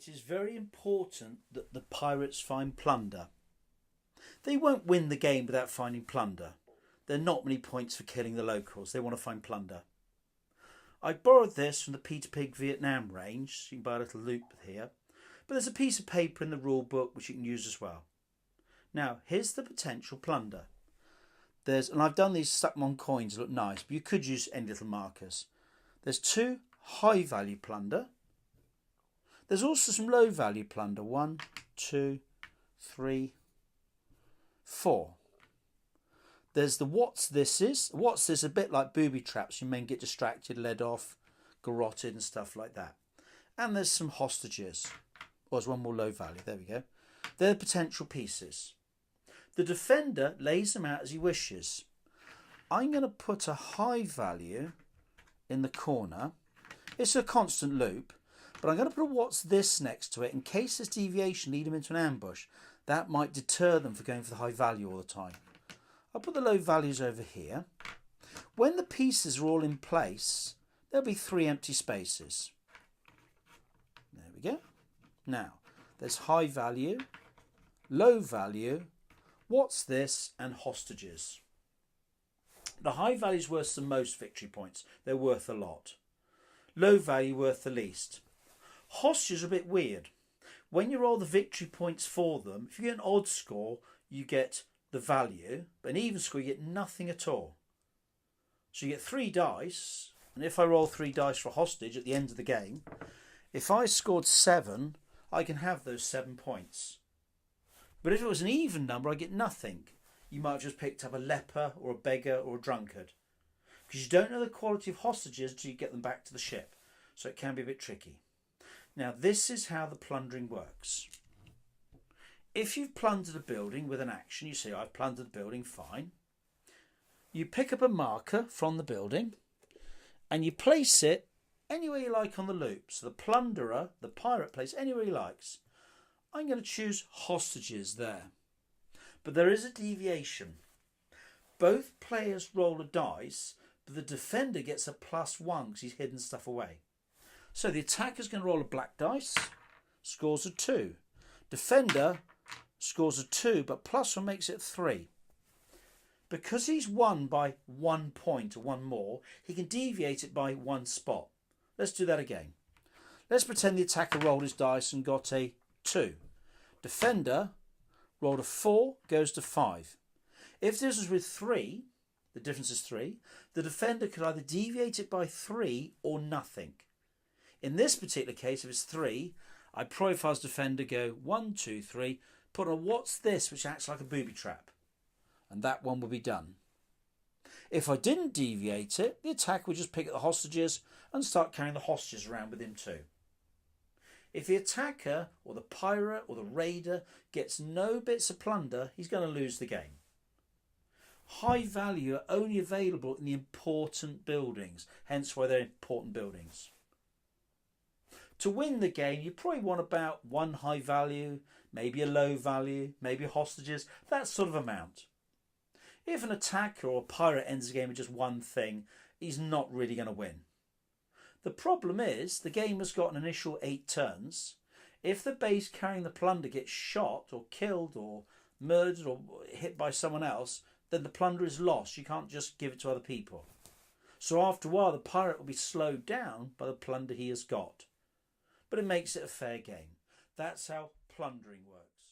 It is very important that the pirates find plunder. They won't win the game without finding plunder. There are not many points for killing the locals. They want to find plunder. I borrowed this from the Peter Pig Vietnam range. So you can buy a little loop here. But there's a piece of paper in the rule book which you can use as well. Now, here's the potential plunder. And I've done these, stuck them on coins to look nice, but you could use any little markers. There's 2 high value plunder. There's also some low value plunder. 1, 2, 3, 4. There's the what's this is. What's this? A bit like booby traps. You may get distracted, led off, garroted and stuff like that. And there's some hostages. Or there's one more low value. There we go. They're the potential pieces. The defender lays them out as he wishes. I'm going to put a high value in the corner. It's a constant loop, but I'm going to put a what's this next to it in case this deviation lead them into an ambush. That might deter them from going for the high value all the time. I'll put the low values over here. When the pieces are all in place, there'll be 3 empty spaces. There we go. Now, there's high value, low value, what's this, and hostages. The high value is worth the most victory points. They're worth a lot. Low value worth the least. Hostages are a bit weird. When you roll the victory points for them, if you get an odd score, you get the value, but an even score, you get nothing at all. So you get 3 dice, and if I roll 3 dice for a hostage at the end of the game, if I scored 7, I can have those 7 points. But if it was an even number, I get nothing. You might have just picked up a leper or a beggar or a drunkard. Because you don't know the quality of hostages until you get them back to the ship. So it can be a bit tricky. Now this is how the plundering works. If you've plundered a building with an action, you say, I've plundered the building, fine. You pick up a marker from the building and you place it anywhere you like on the loop. So the plunderer, the pirate, plays anywhere he likes. I'm going to choose hostages there. But there is a deviation. Both players roll a dice, but the defender gets a +1 because he's hidden stuff away. So the attacker's going to roll a black dice, scores a 2. Defender scores a 2, but +1 makes it 3. Because he's won by 1 point or 1 more, he can deviate it by 1 spot. Let's do that again. Let's pretend the attacker rolled his dice and got a 2. Defender rolled a 4, goes to 5. If this was with 3, the difference is 3, the defender could either deviate it by 3 or nothing. In this particular case, if it's 3, I profile as defender, go 1, 2, 3, put a what's this, which acts like a booby trap. And that one will be done. If I didn't deviate it, the attacker would just pick up the hostages and start carrying the hostages around with him too. If the attacker or the pirate or the raider gets no bits of plunder, he's going to lose the game. High value are only available in the important buildings, hence why they're important buildings. To win the game, you probably want about 1 high value, maybe a low value, maybe hostages, that sort of amount. If an attacker or a pirate ends the game with just 1 thing, he's not really going to win. The problem is the game has got an initial 8 turns. If the base carrying the plunder gets shot or killed or murdered or hit by someone else, then the plunder is lost. You can't just give it to other people. So after a while, the pirate will be slowed down by the plunder he has got. But it makes it a fair game. That's how plundering works.